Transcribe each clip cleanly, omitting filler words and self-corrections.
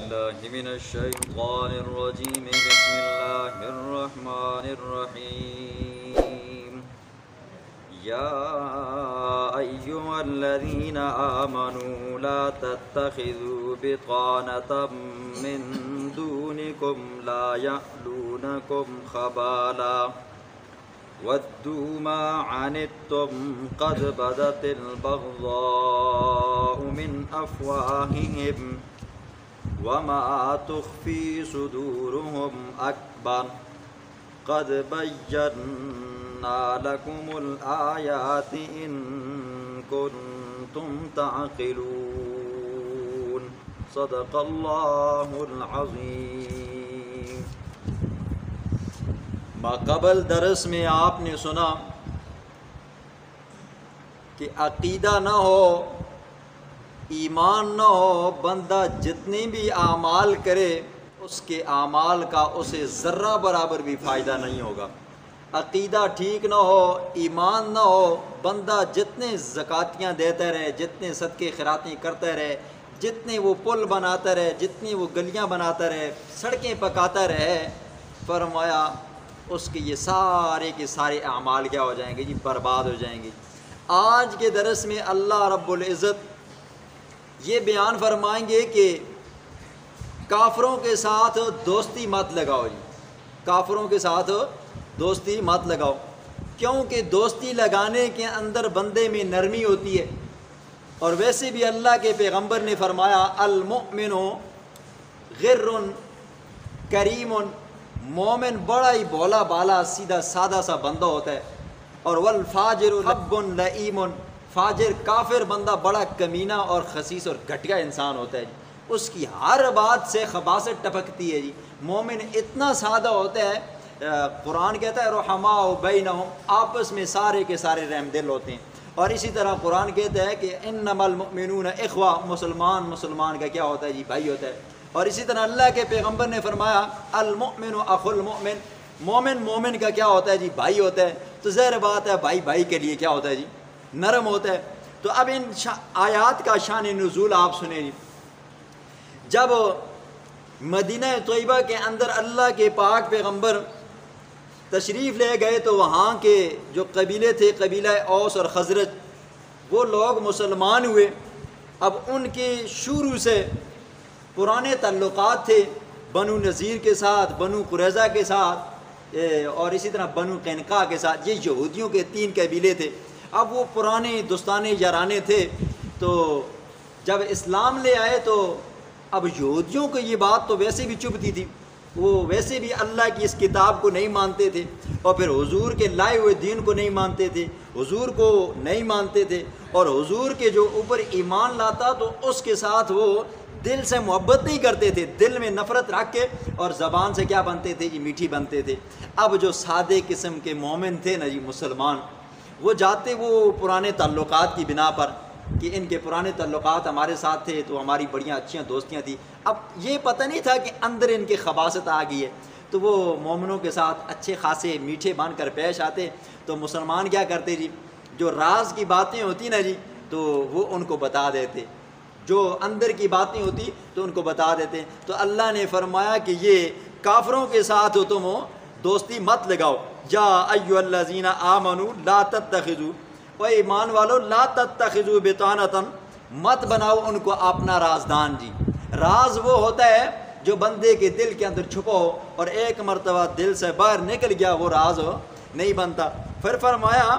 بالله من الشيطان الرجيم. بسم الله الرحمن الرحيم. يا أيها الذين آمنوا لا تتخذوا بطانة من دونكم لا يألونكم خبالا ودوا ما عنتم قد بدت البغضاء من أفواههم وما تخفي صدورهم أكبر قد بينا لكم الآيات إن كنتم تعقلون. صدق الله العظيم. ماقبل درس میں آپ نے سنا کہ عقیدہ نہ ہو، ایمان نہ ہو، بندہ جتنے بھی اعمال کرے اس کے اعمال کا اسے ذرہ برابر بھی فائدہ نہیں ہوگا. عقیدہ ٹھیک نہ ہو، ایمان نہ ہو، بندہ جتنے زکاتیاں دیتا رہے، جتنے صدقے خیراتیں کرتا رہے، جتنے وہ پل بناتا رہے، جتنی وہ گلیاں بناتا رہے، سڑکیں پکاتا رہے، فرمایا اس کے یہ سارے کے سارے اعمال کیا ہو جائیں گے جی؟ برباد ہو جائیں گے. آج کے درس میں اللہ رب العزت یہ بیان فرمائیں گے کہ کافروں کے ساتھ دوستی مت لگاؤ جی. کافروں کے ساتھ دوستی مت لگاؤ، کیونکہ دوستی لگانے کے اندر بندے میں نرمی ہوتی ہے. اور ویسے بھی اللہ کے پیغمبر نے فرمایا المؤمن غر کریم، مومن بڑا ہی بھولا بالا سیدھا سادہ سا بندہ ہوتا ہے. اور والفاجر حب لئیم، فاجر کافر بندہ بڑا کمینہ اور خسیس اور گھٹیا انسان ہوتا ہے. اس کی ہر بات سے خباثت ٹپکتی ہے جی. مومن اتنا سادہ ہوتا ہے، قرآن کہتا ہے رحماء بینہم، آپس میں سارے کے سارے رحم دل ہوتے ہیں. اور اسی طرح قرآن کہتا ہے کہ انما المؤمنون اخوہ، مسلمان کا کیا ہوتا ہے جی؟ بھائی ہوتا ہے. اور اسی طرح اللہ کے پیغمبر نے فرمایا المؤمن اخو المؤمن، مومن کا کیا ہوتا ہے جی؟ بھائی ہوتا ہے. تو ظاہر بات ہے بھائی کے لیے کیا ہوتا ہے جی؟ نرم ہوتا ہے. تو اب ان آیات کا شان نزول آپ سنیں جی. جب مدینہ طیبہ کے اندر اللہ کے پاک پیغمبر تشریف لے گئے تو وہاں کے جو قبیلے تھے، قبیلہ اوس اور خزرج، وہ لوگ مسلمان ہوئے. اب ان کے شروع سے پرانے تعلقات تھے بنو نذیر کے ساتھ، بنو قریظہ کے ساتھ، اور اسی طرح بنو قینقاع کے ساتھ. یہ یہودیوں کے 3 قبیلے تھے. اب وہ پرانے دوستانے یارانے تھے. تو جب اسلام لے آئے تو اب یہودیوں کو یہ بات تو ویسے بھی چبھتی تھی، وہ ویسے بھی اللہ کی اس کتاب کو نہیں مانتے تھے، اور پھر حضور کے لائے ہوئے دین کو نہیں مانتے تھے، حضور کو نہیں مانتے تھے. اور حضور کے جو اوپر ایمان لاتا تو اس کے ساتھ وہ دل سے محبت نہیں کرتے تھے، دل میں نفرت رکھ کے، اور زبان سے کیا بنتے تھے جی؟ میٹھی بنتے تھے. اب جو سادے قسم کے مومن تھے نا جی، مسلمان، وہ جاتے وہ پرانے تعلقات کی بنا پر کہ ان کے پرانے تعلقات ہمارے ساتھ تھے تو ہماری بڑیاں اچھیاں دوستیاں تھیں. اب یہ پتہ نہیں تھا کہ اندر ان کے خباثت آ گئی ہے. تو وہ مومنوں کے ساتھ اچھے خاصے میٹھے بن کر پیش آتے. تو مسلمان کیا کرتے جی؟ جو راز کی باتیں ہوتی نا جی، تو وہ ان کو بتا دیتے، جو اندر کی باتیں ہوتی تو ان کو بتا دیتے. تو اللہ نے فرمایا کہ یہ کافروں کے ساتھ تم دوستی مت لگاؤ. یا ایھا الذین آمنوا لا تتخذوا، اے ایمان والو، لا تتخذوا بطانۃ، مت بناؤ ان کو اپنا رازدان جی. راز وہ ہوتا ہے جو بندے کے دل کے اندر چھپا ہو، اور ایک مرتبہ دل سے باہر نکل گیا وہ راز نہیں بنتا. پھر فرمایا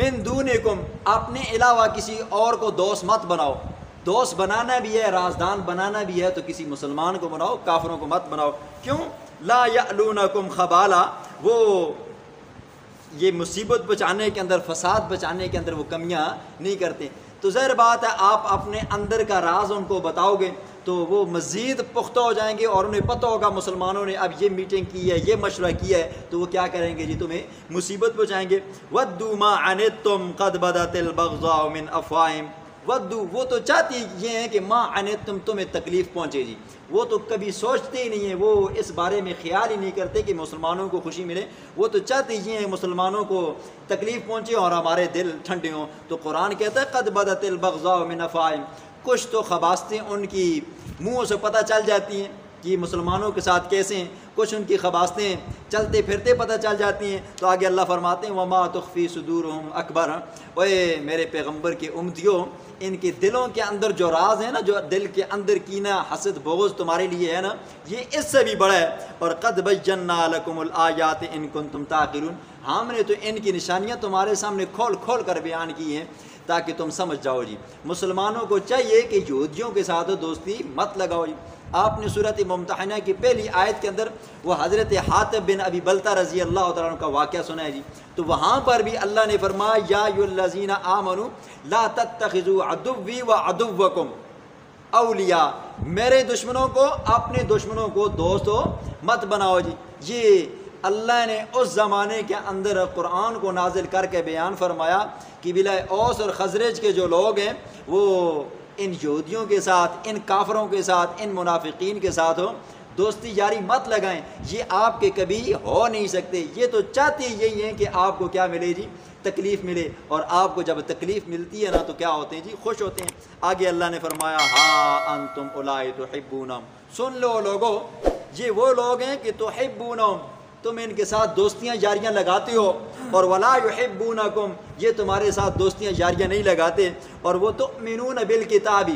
من دونکم، اپنے علاوہ کسی اور کو دوست مت بناؤ. دوست بنانا بھی ہے، رازدان بنانا بھی ہے، تو کسی مسلمان کو بناؤ، کافروں کو مت بناؤ. کیوں؟ لا یألونکم خبالا، وہ یہ مصیبت بچانے کے اندر، فساد بچانے کے اندر وہ کمیاں نہیں کرتے. تو ظاہر بات ہے آپ اپنے اندر کا راز ان کو بتاؤ گے تو وہ مزید پختہ ہو جائیں گے، اور انہیں پتہ ہوگا مسلمانوں نے اب یہ میٹنگ کی ہے، یہ مشورہ کیا ہے، تو وہ کیا کریں گے جی؟ تمہیں مصیبت پہنچائیں گے. وَدُّوا مَا عَنِتُّمْ قَدْ بَدَتِ الْبَغْضَاءُ مِنْ أَفْوَاهِهِمْ. وہ تو چاہتی یہ ہیں کہ ما عنتم، تمہیں تکلیف پہنچے جی. وہ تو کبھی سوچتے ہی نہیں ہیں، وہ اس بارے میں خیال ہی نہیں کرتے کہ مسلمانوں کو خوشی ملے. وہ تو چاہتے یہ ہیں مسلمانوں کو تکلیف پہنچے اور ہمارے دل ٹھنڈے ہوں. تو قرآن کہتا ہے قد بدت البغضاء من افواہہم، کچھ تو خباستیں ان کی منہوں سے پتہ چل جاتی ہیں کہ مسلمانوں کے ساتھ کیسے ہیں، کچھ ان کی خباستیں چلتے پھرتے پتہ چل جاتی ہیں۔ تو آگے اللہ فرماتے ہیں وما تخفی صدورہم اکبر، اے میرے پیغمبر کے امتیوں، ان کے دلوں کے اندر جو راز ہے نا، جو دل کے اندر کینہ حسد بغض تمہارے لیے ہے نا، یہ اس سے بھی بڑا ہے۔ اور قد بینا لکم الآیات ان کنتم تعقلون، ہم نے تو ان کی نشانیاں تمہارے سامنے کھول کھول کر بیان کی ہیں تاکہ تم سمجھ جاؤ جی۔ مسلمانوں کو چاہیے کہ یہودیوں کے ساتھ دوستی مت لگاؤ جی۔ آپ نے سورۃ ممتحنہ کی پہلی آیت کے اندر وہ حضرت حاطب بن ابی بلتہ رضی اللہ تعالیٰ عنہ کا واقعہ سنا ہے جی، تو وہاں پر بھی اللہ نے فرمایا یا ایھا الذین آمنوا لا تتخذوا عدوی وعدوکم اولیاء، میرے دشمنوں کو اپنے دشمنوں کو دوستو مت بناؤ جی۔ یہ اللہ نے اس زمانے کے اندر قرآن کو نازل کر کے بیان فرمایا کہ بلا اوس اور خزرج کے جو لوگ ہیں وہ ان یہودیوں کے ساتھ، ان کافروں کے ساتھ، ان منافقین کے ساتھ ہو دوستی یاری مت لگائیں، یہ آپ کے کبھی ہو نہیں سکتے۔ یہ تو چاہتے یہی ہیں کہ آپ کو کیا ملے جی، تکلیف ملے، اور آپ کو جب تکلیف ملتی ہے نا تو کیا ہوتے ہیں جی، خوش ہوتے ہیں۔ آگے اللہ نے فرمایا ہاں انتم اولائی تحبونہم، سن لو لوگو، یہ وہ لوگ ہیں کہ تحبونہم، تم ان کے ساتھ دوستیاں یاریاں لگاتے ہو، اور ولا یحبونکم، یہ تمہارے ساتھ دوستیاں یاریاں نہیں لگاتے، اور وہ تؤمنون بالکتاب،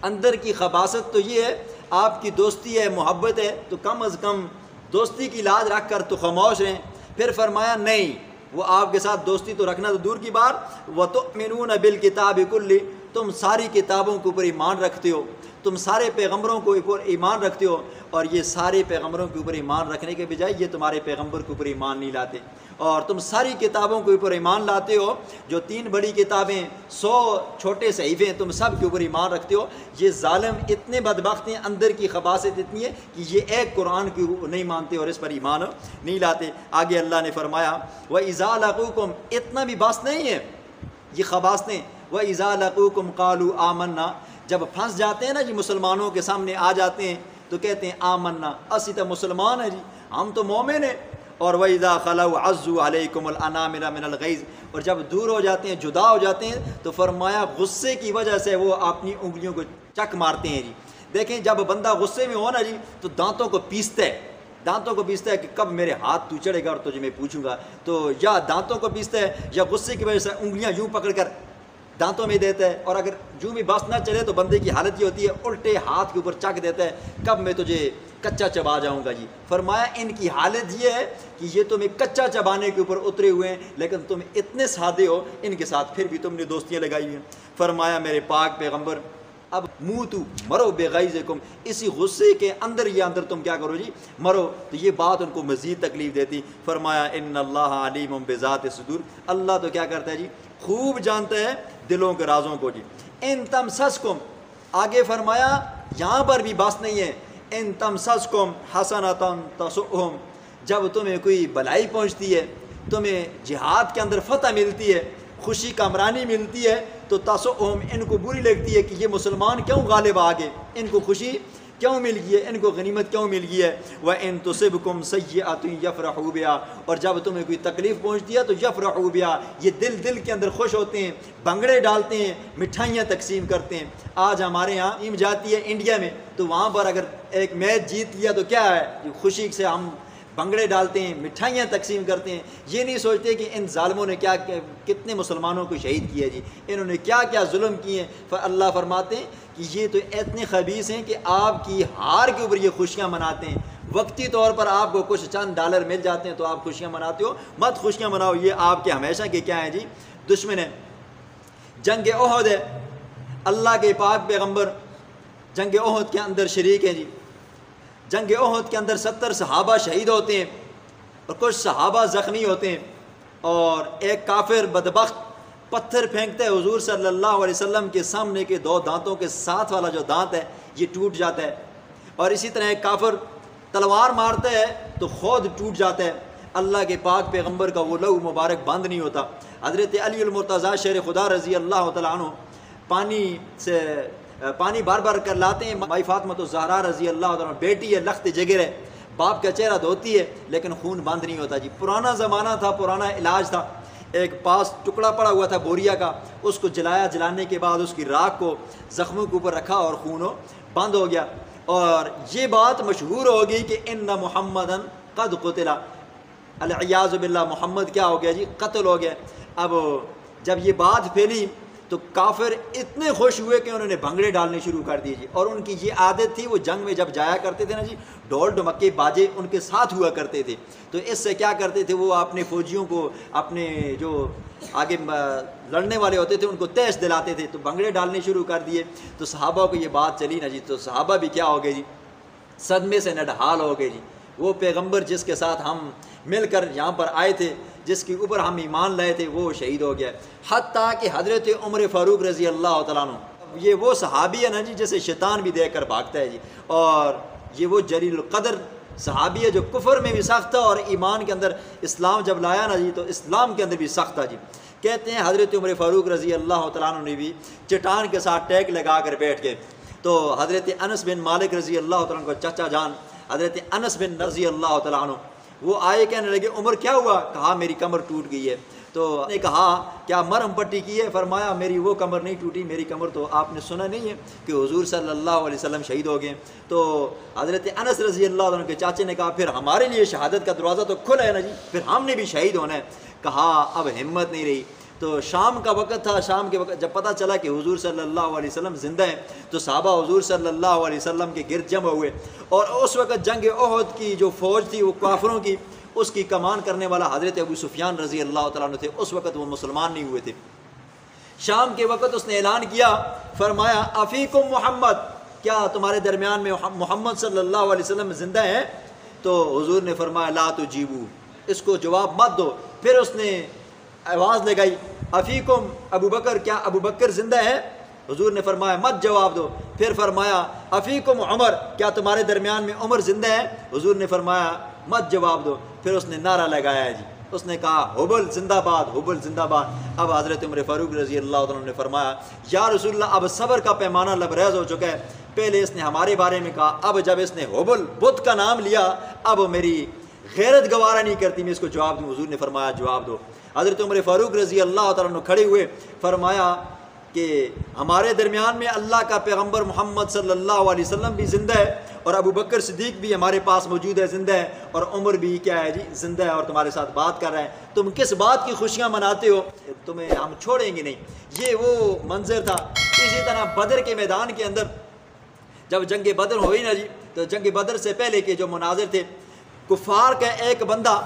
اندر کی خباثت تو یہ ہے آپ کی دوستی ہے، محبت ہے، تو کم از کم دوستی کی لاج رکھ کر تو خاموش رہیں۔ پھر فرمایا نہیں، وہ آپ کے ساتھ دوستی تو رکھنا تو دور کی بات، وَتُؤْمِنُونَ بِالْكِتَابِ كُلِّ، تم ساری کتابوں کے اوپر ایمان رکھتے ہو، تم سارے پیغمبروں کو اوپر ایمان رکھتے ہو، اور یہ سارے پیغمبروں کے اوپر ایمان رکھنے کے بجائے یہ تمہارے پیغمبر کے اوپر ایمان نہیں لاتے، اور تم ساری کتابوں کے اوپر ایمان لاتے ہو، جو 3 بڑی کتابیں، 100 چھوٹے صحیفے، تم سب کے اوپر ایمان رکھتے ہو۔ یہ ظالم اتنے بدبخت ہیں، اندر کی خباثت اتنی ہے کہ یہ ایک قرآن کی نہیں مانتے اور اس پر ایمان نہیں لاتے۔ آگے اللہ نے فرمایا وَإِذَا لَقُوكُمْ، اتنا بھی بس نہیں ہے یہ خباثتیں، وَإِذَا لَقُوكُمْ قَالُوا آمَنَّا، جب پھنس جاتے ہیں نا جی، مسلمانوں کے سامنے آ جاتے ہیں تو کہتے ہیں آمنا، اسی تو مسلمان ہیں جی، ہم تو مومن ہیں۔ اور وَإِذَا خَلَوْا عَزُّوا عَلَيْكُمُ الْأَنَامِلَ مِنَ الْغَيْظِ، اور جب دور ہو جاتے ہیں، جدا ہو جاتے ہیں، تو فرمایا غصے کی وجہ سے وہ اپنی انگلیوں کو چک مارتے ہیں جی۔ دیکھیں جب بندہ غصے میں ہو نا جی تو دانتوں کو پیستا ہے، دانتوں کو پیستا ہے کہ کب میرے ہاتھ تو چڑھے گا اور تجھے میں پوچھوں گا، تو یا دانتوں کو پیستا ہے یا غصے کی وجہ سے انگلیاں یوں پکڑ کر دانتوں میں دیتا ہے، اور اگر یوں بھی بس نہ چلے تو بندے کی حالت یہ ہوتی ہے الٹے ہاتھ کے اوپر چک دیتا ہے، کب میں تجھے کچا چبا جاؤں گا جی۔ فرمایا ان کی حالت یہ ہے کہ یہ تمہیں کچا چبانے کے اوپر اترے ہوئے ہیں، لیکن تم اتنے سادے ہو ان کے ساتھ پھر بھی تم نے دوستیاں لگائی ہوئی ہیں۔ فرمایا میرے پاک پیغمبر اب موتو، مرو بغیظکم، اسی غصے کے اندر یہ اندر تم کیا کرو جی، مرو۔ تو یہ بات ان کو مزید تکلیف دیتی۔ فرمایا ان اللہ علیم بذات الصدور، اللہ تو کیا کرتا ہے جی، خوب جانتا ہے دلوں کے رازوں کو جی۔ ان تمسسکم، آگے فرمایا یہاں پر بھی بس نہیں ہے، ان تمسسکم حسنۃ تسؤہم، جب تمہیں کوئی بلائی پہنچتی ہے، تمہیں جہاد کے اندر فتح ملتی ہے، خوشی کامرانی ملتی ہے، تو تسؤہم، ان کو بری لگتی ہے کہ یہ مسلمان کیوں غالب آ گئے، ان کو خوشی کیوں مل گئی ہے، ان کو غنیمت کیوں مل گئی ہے۔ وَإِن تُصِبْكُمْ سَيِّئَةٌ يَفْرَحُوا بِهَا، اور جب تمہیں کوئی تکلیف پہنچتی ہے تو یفرحوا بها، یہ دل کے اندر خوش ہوتے ہیں، بنگڑے ڈالتے ہیں، مٹھائیاں تقسیم کرتے ہیں۔ آج ہمارے یہاں ٹیم جاتی ہے انڈیا میں، تو وہاں پر اگر ایک میچ جیت لیا تو کیا ہے، خوشی سے ہم بنگڑے ڈالتے ہیں، مٹھائیاں تقسیم کرتے ہیں، یہ نہیں سوچتے کہ ان ظالموں نے کیا کتنے مسلمانوں کو شہید کیا جی، انہوں نے کیا کیا ظلم کیے ہیں۔ اللہ فرماتے ہیں کہ یہ تو اتنے خبیث ہیں کہ آپ کی ہار کے اوپر یہ خوشیاں مناتے ہیں، وقتی طور پر آپ کو کچھ چند ڈالر مل جاتے ہیں تو آپ خوشیاں مناتے ہو، مت خوشیاں مناؤ، یہ آپ کے ہمیشہ کے کیا ہیں جی، دشمن ہیں۔ جنگ احد ہے، اللہ کے پاک پیغمبر جنگ احد کے اندر شریک ہیں جی۔ جنگ احد کے اندر 70 صحابہ شہید ہوتے ہیں اور کچھ صحابہ زخمی ہوتے ہیں، اور ایک کافر بدبخت پتھر پھینکتا ہے حضور صلی اللہ علیہ وسلم کے سامنے کے 2 دانتوں کے ساتھ والا جو دانت ہے یہ ٹوٹ جاتا ہے، اور اسی طرح ایک کافر تلوار مارتا ہے تو خود ٹوٹ جاتا ہے، اللہ کے پاک پیغمبر کا وہ لہو مبارک بند نہیں ہوتا۔ حضرت علی المرتضیٰ شیر خدا رضی اللہ تعالیٰ عنہ پانی بار بار کر لاتے ہیں، مائی فاطمہ الزہرا رضی اللہ تعالیٰ عنہ بیٹی ہے، لخت جگر ہے، باپ کا چہرہ دھوتی ہے لیکن خون بند نہیں ہوتا جی۔ پرانا زمانہ تھا، پرانا علاج تھا، ایک پاس ٹکڑا پڑا ہوا تھا بوریا کا، اس کو جلایا، جلانے کے بعد اس کی راکھ کو زخموں کے اوپر رکھا اور خون بند ہو گیا، اور یہ بات مشہور ہوگی کہ ان محمدن قد قتل، العیاذ باللہ محمد کیا ہو گیا جی، قتل ہو گیا۔ اب جب یہ بات پھیلی تو کافر اتنے خوش ہوئے کہ انہوں نے بھنگڑے ڈالنے شروع کر دیے جی، اور ان کی یہ عادت تھی، وہ جنگ میں جب جایا کرتے تھے نا جی، ڈھول ڈھمکے باجے ان کے ساتھ ہوا کرتے تھے، تو اس سے کیا کرتے تھے، وہ اپنے فوجیوں کو، اپنے جو آگے لڑنے والے ہوتے تھے ان کو تیش دلاتے تھے، تو بھنگڑے ڈالنے شروع کر دیے۔ تو صحابہ کو یہ بات چلی نا جی، تو صحابہ بھی کیا ہو گئے جی، صدمے سے نڈھال ہو گئے جی۔ وہ پیغمبر جس کے ساتھ ہم مل کر یہاں پر آئے تھے، جس کے اوپر ہم ایمان لائے تھے، وہ شہید ہو گیا۔ حتیٰ کہ حضرت عمر فاروق رضی اللہ تعالیٰ عنہ، یہ وہ صحابی ہے نا جی جسے شیطان بھی دیکھ کر بھاگتا ہے جی، اور یہ وہ جلیل القدر صحابی ہے جو کفر میں بھی سخت تھا اور ایمان کے اندر اسلام جب لایا نا جی تو اسلام کے اندر بھی سخت تھا جی۔ کہتے ہیں حضرت عمر فاروق رضی اللہ تعالیٰ عنہ نے بھی چٹان کے ساتھ ٹیک لگا کر بیٹھ گئے، تو حضرت انس بن مالک رضی اللہ تعالیٰ عنہ کو چچا جان حضرت انس بن رضی اللہ تعالیٰ عنہ وہ آئے، کہنے لگے عمر کیا ہوا؟ کہا میری کمر ٹوٹ گئی ہے۔ تو نے کہا کیا مرہم پٹی کی ہے؟ فرمایا میری وہ کمر نہیں ٹوٹی، میری کمر تو آپ نے سنا نہیں ہے کہ حضور صلی اللہ علیہ وسلم شہید ہو گئے۔ تو حضرت انس رضی اللہ عنہ کے چاچے نے کہا پھر ہمارے لیے شہادت کا دروازہ تو کھلا ہے نا جی، پھر ہم نے بھی شہید ہونا ہے۔ کہا اب ہمت نہیں رہی۔ تو شام کا وقت تھا، شام کے وقت جب پتہ چلا کہ حضور صلی اللہ علیہ وسلم زندہ ہیں تو صحابہ حضور صلی اللہ علیہ وسلم کے گرد جمع ہوئے، اور اس وقت جنگ احد کی جو فوج تھی وہ کافروں کی، اس کی کمان کرنے والا حضرت ابو سفیان رضی اللہ تعالیٰ عنہ تھے، اس وقت وہ مسلمان نہیں ہوئے تھے۔ شام کے وقت اس نے اعلان کیا، فرمایا افیکم محمد، کیا تمہارے درمیان میں محمد صلی اللہ علیہ وسلم زندہ ہیں؟ تو حضور نے فرمایا لا تجیبو، اس کو جواب مت دو۔ پھر اس نے آواز لگائی افیکم ابو بکر، کیا ابو بکر زندہ ہے؟ حضور نے فرمایا مت جواب دو۔ پھر فرمایا افیکم عمر، کیا تمہارے درمیان میں عمر زندہ ہے؟ حضور نے فرمایا مت جواب دو۔ پھر اس نے نعرہ لگایا جی، اس نے کہا حبل زندہ باد، حبل زندہ باد۔ اب حضرت عمر فاروق رضی اللہ عنہ نے فرمایا یا رسول اللہ اب صبر کا پیمانہ لبریز ہو چکا ہے، پہلے اس نے ہمارے بارے میں کہا، اب جب اس نے حبل بت کا نام لیا اب میری غیرت گوارا نہیں کرتی میں اس کو جواب دوں۔ حضور نے فرمایا جواب دو۔ حضرت عمر فاروق رضی اللہ تعالیٰ عنہ کھڑے ہوئے، فرمایا کہ ہمارے درمیان میں اللہ کا پیغمبر محمد صلی اللہ علیہ وسلم بھی زندہ ہے، اور ابو بکر صدیق بھی ہمارے پاس موجود ہے، زندہ ہے، اور عمر بھی کیا ہے جی زندہ ہے اور تمہارے ساتھ بات کر رہے ہیں۔ تم کس بات کی خوشیاں مناتے ہو؟ تمہیں ہم چھوڑیں گے نہیں۔ یہ وہ منظر تھا۔ اسی طرح بدر کے میدان کے اندر جب جنگ بدر ہوئی نا جی، تو جنگ بدر سے پہلے کے جو مناظر تھے، کفار کا ایک بندہ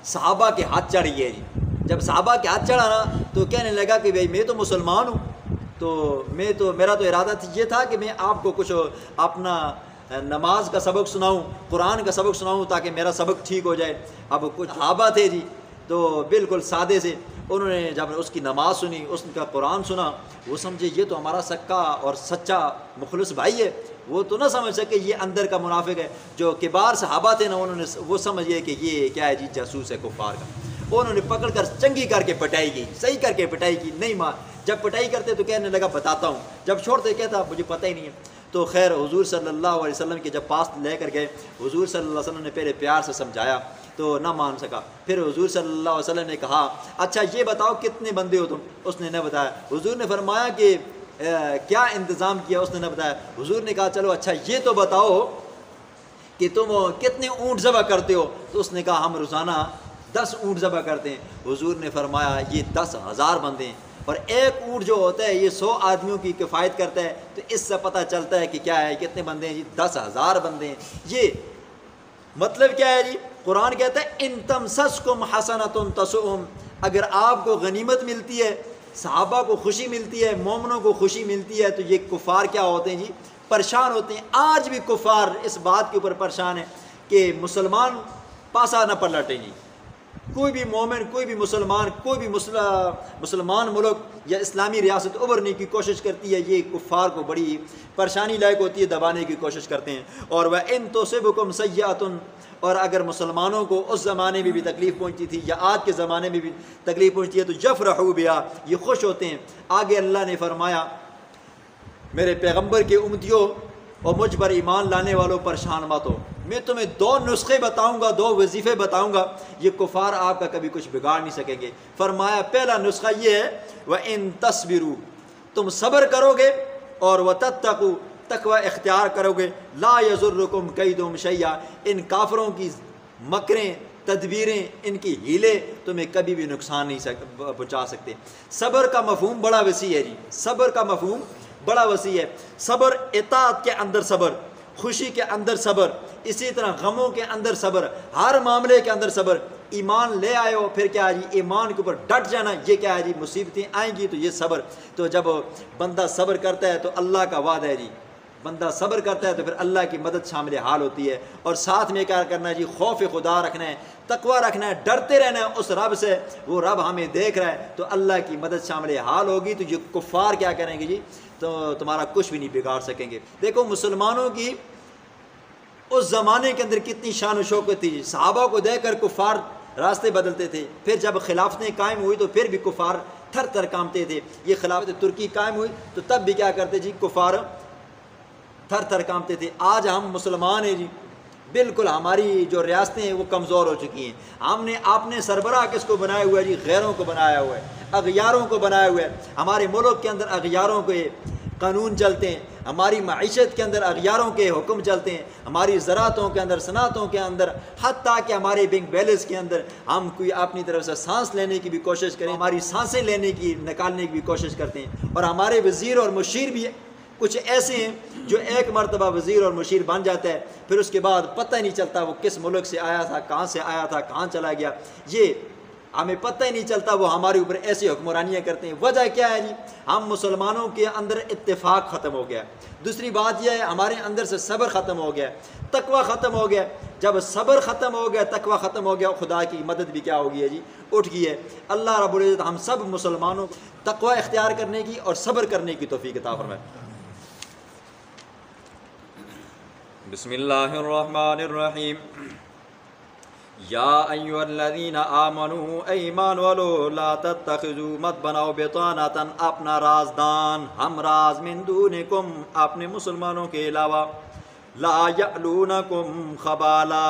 صحابہ کے ہاتھ چڑھ گیا جی۔ جب صحابہ کے ہاتھ چڑھا نا تو کہنے لگا کہ بھئی میں تو مسلمان ہوں، تو میرا تو ارادہ یہ تھا کہ میں آپ کو کچھ اپنا نماز کا سبق سناؤں، قرآن کا سبق سناؤں تاکہ میرا سبق ٹھیک ہو جائے۔ اب کچھ صحابہ تھے جی تو بالکل سادے سے، انہوں نے جب اس کی نماز سنی، اس کا قرآن سنا، وہ سمجھے یہ تو ہمارا سکا اور سچا مخلص بھائی ہے، وہ تو نہ سمجھ سکے یہ اندر کا منافق ہے۔ جو کبار صحابہ تھے نا انہوں نے وہ سمجھے کہ یہ کیا ہے جی جاسوس ہے کفار کا۔ انہوں نے پکڑ کر چنگی کر کے پٹائی کی، صحیح کر کے پٹائی کی، نہیں مار۔ جب پٹائی کرتے تو کہنے لگا بتاتا ہوں، جب چھوڑتے کہتا مجھے پتہ ہی نہیں ہے۔ تو خیر حضور صلی اللہ علیہ وسلم کے جب پاس لے کر گئے، حضور صلی اللہ علیہ وسلم نے پہلے پیار سے سمجھایا تو نہ مان سکا۔ پھر حضور صلی اللہ علیہ وسلم نے کہا اچھا یہ بتاؤ کتنے بندے ہو تم؟ اس نے نہ بتایا۔ حضور نے فرمایا کہ کیا انتظام کیا؟ اس نے نہ بتایا۔ حضور نے کہا چلو اچھا یہ تو بتاؤ کہ تم کتنے اونٹ ذبح کرتے ہو؟ تو اس نے کہا ہم روزانہ 10 اونٹ ذبح کرتے ہیں۔ حضور نے فرمایا یہ 10,000 بندے ہیں، اور ایک اونٹ جو ہوتا ہے یہ 100 آدمیوں کی کفایت کرتا ہے، تو اس سے پتہ چلتا ہے کہ کیا ہے کتنے بندے ہیں جی 10,000 بندے ہیں۔ یہ مطلب کیا ہے جی؟ قرآن کہتا ہے ان تمسسکم حسنۃ تسؤہم، اگر آپ کو غنیمت ملتی ہے، صحابہ کو خوشی ملتی ہے، مومنوں کو خوشی ملتی ہے، تو یہ کفار کیا ہوتے ہیں جی؟ پریشان ہوتے ہیں۔ آج بھی کفار اس بات کے اوپر پریشان ہیں کہ مسلمان پاسا نہ پلٹیں جی۔ کوئی بھی مومن، کوئی بھی مسلمان، کوئی بھی مسلمان ملک یا اسلامی ریاست ابھرنے کی کوشش کرتی ہے، یہ کفار کو بڑی پریشانی لائق ہوتی ہے، دبانے کی کوشش کرتے ہیں۔ اور وَإِن تُصِبْكُمْ سَيِّئَةٌ، اور اگر مسلمانوں کو اس زمانے میں بھی تکلیف پہنچتی تھی یا آج کے زمانے میں بھی تکلیف پہنچتی ہے تو یفرحوا بہا، یہ خوش ہوتے ہیں۔ آگے اللہ نے فرمایا میرے پیغمبر کے امتیوں اور مجھ پر ایمان لانے والوں پریشان مت ہو، میں تمہیں 2 نسخے بتاؤں گا، 2 وظیفے بتاؤں گا، یہ کفار آپ کا کبھی کچھ بگاڑ نہیں سکیں گے۔ فرمایا پہلا نسخہ یہ ہے وَإِن تَصْبِرُوا، تم صبر کرو گے، اور وَتَتَّقُوا، تقوی اختیار کرو گے لا یضرکم کیدہم شیئا، ان کافروں کی مکریں، تدبیریں، ان کی ہیلے تمہیں کبھی بھی نقصان نہیں پہنچا سکتے۔ صبر کا مفہوم بڑا وسیع ہے جی، صبر کا مفہوم بڑا وسیع ہے۔ صبر اطاعت کے اندر صبر، خوشی کے اندر صبر، اسی طرح غموں کے اندر صبر، ہر معاملے کے اندر صبر۔ ایمان لے آئے ہو پھر کیا ہے جی، ایمان کے اوپر ڈٹ جانا، یہ کیا ہے جی، مصیبتیں آئیں گی تو یہ صبر۔ تو جب بندہ صبر کرتا ہے تو اللہ کا وعدہ ہے جی، بندہ صبر کرتا ہے تو پھر اللہ کی مدد شامل حال ہوتی ہے۔ اور ساتھ میں کیا کرنا ہے جی، خوف خدا رکھنا ہے، تقوی رکھنا ہے، ڈرتے رہنا ہے اس رب سے، وہ رب ہمیں دیکھ رہا ہے تو اللہ کی مدد شامل حال ہوگی۔ تو یہ کفار کیا کریں گے جی، تو تمہارا کچھ بھی نہیں بگاڑ سکیں گے۔ دیکھو مسلمانوں کی اس زمانے کے اندر کتنی شان و شوکت تھی، صحابہ کو دیکھ کر کفار راستے بدلتے تھے، پھر جب خلافتیں قائم ہوئی تو پھر بھی کفار تھر تھر کانپتے تھے۔ یہ خلافت ترکی قائم ہوئی تو تب بھی کیا کرتے جی، کفار تھر تھر کانپتے تھے۔ آج ہم مسلمان ہیں جی، بالکل ہماری جو ریاستیں ہیں وہ کمزور ہو چکی ہیں۔ ہم نے اپنے سربراہ کس کو بنایا ہوا ہے جی، غیروں کو بنایا ہوا ہے، اغیاروں کو بنایا ہوا ہے۔ ہمارے ملک کے اندر اغیاروں کے قانون چلتے ہیں، ہماری معیشت کے اندر اغیاروں کے حکم چلتے ہیں، ہماری زراعتوں کے اندر، صنعتوں کے اندر، حتیٰ کہ ہمارے بینک بیلنس کے اندر ہم کوئی اپنی طرف سے سانس لینے کی بھی کوشش کریں، ہماری سانسیں لینے کی، نکالنے کی بھی کوشش کرتے ہیں۔ اور ہمارے وزیر اور مشیر بھی کچھ ایسے ہیں جو ایک مرتبہ وزیر اور مشیر بن جاتا ہے، پھر اس کے بعد پتہ ہی نہیں چلتا وہ کس ملک سے آیا تھا، کہاں سے آیا تھا، کہاں چلا گیا، یہ ہمیں پتہ ہی نہیں چلتا، وہ ہمارے اوپر ایسی حکمرانیاں کرتے ہیں۔ وجہ کیا ہے جی، ہم مسلمانوں کے اندر اتفاق ختم ہو گیا۔ دوسری بات یہ ہے ہمارے اندر سے صبر ختم ہو گیا، تقوی ختم ہو گیا۔ جب صبر ختم ہو گیا، تقوی ختم ہو گیا، خدا کی مدد بھی کیا ہو گئی ہے جی، اٹھ گئی ہے۔ اللہ رب العزت ہم سب مسلمانوں کو تقوی اختیار کرنے کی اور صبر کرنے کی توفیق عطا فرمائے۔ بسم اللہ الرحمن الرحیم۔ یا ایھا الذین آمنوا، اے ایمان والو، لا تتخذوا، مت بناؤ، بطانۃ، اپنا رازدان، ہم راز، من دونکم، اپنے مسلمانوں کے علاوہ، لا یعلونکم خبالا،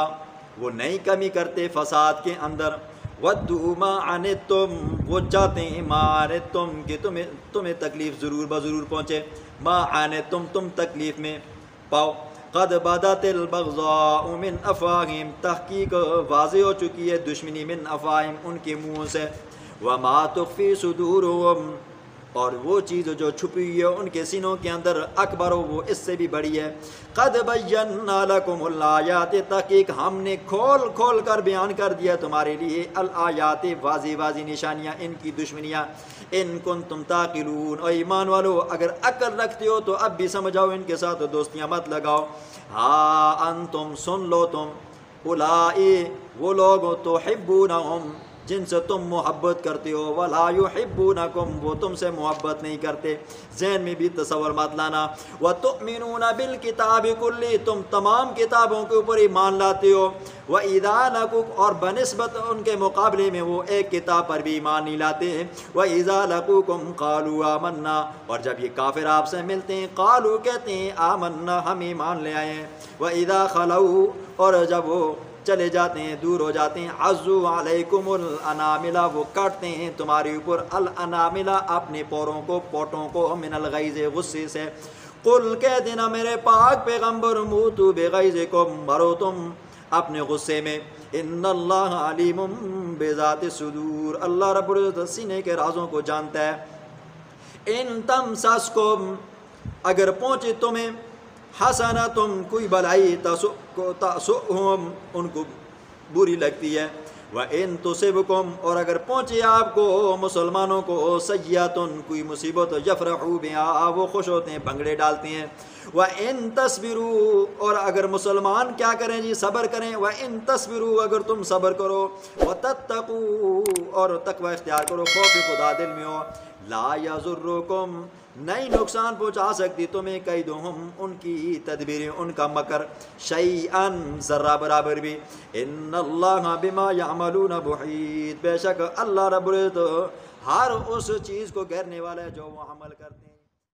وہ نہیں کمی کرتے فساد کے اندر، ودوا ما عنتم، وہ چاہتے ہیں ما عنتم کہ تمہیں تکلیف ضرور بضرور پہنچے، ما عنتم، تم تکلیف میں پاؤ۔ قد بدت البغضاء من افواہہم، تحقیق واضح ہو چکی ہے دشمنی، من افواہہم، ان کے منہ سے، وما تخفی صدورہم، اور وہ چیز جو چھپی ہوئی ہے ان کے سینوں کے اندر، اکبر، وہ اس سے بھی بڑی ہے۔ قد بینا لکم الآیات، تحقیق ہم نے کھول کھول کر بیان کر دیا تمہارے لیے، الآیات، واضح واضح نشانیاں ان کی، دشمنیاں، ان کنتم تعقلون، اور ایمان والو اگر عقل رکھتے ہو تو اب بھی سمجھاؤ، ان کے ساتھ دوستیاں مت لگاؤ۔ ہاں انتم، سن لو تم، اولائی، وہ لوگ، تحبونہم، جن سے تم محبت کرتے ہو، ولا یحبونکم، وہ تم سے محبت نہیں کرتے۔ ذہن میں بھی تصور مت لانا۔ وتؤمنون بالکتاب کلہ، تم تمام کتابوں کے اوپر ایمان لاتے ہو، وَإِذَا لَقُوكُمْ، اور بنسبت ان کے مقابلے میں وہ ایک کتاب پر بھی ایمان نہیں لاتے ہیں۔ وَإِذَا لَقُوكُمْ قَالُوا آمَنَّا، اور جب یہ کافر آپ سے ملتے ہیں، قالوا، کہتے ہیں، آمنا، ہم ایمان لے آئے ہیں۔ وَإِذَا خَلَوْا، اور جب وہ چلے جاتے ہیں، دور ہو جاتے ہیں، عَزُّوا عَلَيْكُمُ الْأَنَامِلَ، وہ کاٹتے ہیں تمہارے اوپر، الانامل، اپنے پوروں کو، پوٹوں کو، من الغیظ، غصے سے۔ قل، کہہ دینا میرے پاک پیغمبر، موتوا بغیظکم، مرو تم اپنے غصے میں، ان اللہ علیم بذات الصدور، اللہ رب العزت سینے کے رازوں کو جانتا ہے۔ ان تمسسکم، اگر پہنچے تمہیں، حسنتم، کوئی بلائی، تسؤہم، ان کو بری لگتی ہے، وَإِن تُصِبْكُمْ، اور اگر پہنچے آپ کو، مسلمانوں کو، سیئۃ، کوئی مصیبت، یفرحوا بہا، وہ خوش ہوتے ہیں، بھنگڑے ڈالتے ہیں۔ وَإِن تَصْبِرُوا، اور اگر مسلمان کیا کریں جی، صبر کریں، وَإِن تَصْبِرُوا، اگر تم صبر کرو، وَتَتَّقُوا، اور تقوی اختیار کرو، خوف خدا دل میں ہو، لا یضرکم، نہیں نقصان پہنچا سکتی تمہیں، کیدہم، ان کی تدبیریں، ان کا مکر، شیئن، ذرہ برابر بھی، ان اللہ بما یعملون محیط، بے شک اللہ رب العزت ہر اس چیز کو گھیرنے والا ہے جو وہ عمل کرتے ہیں۔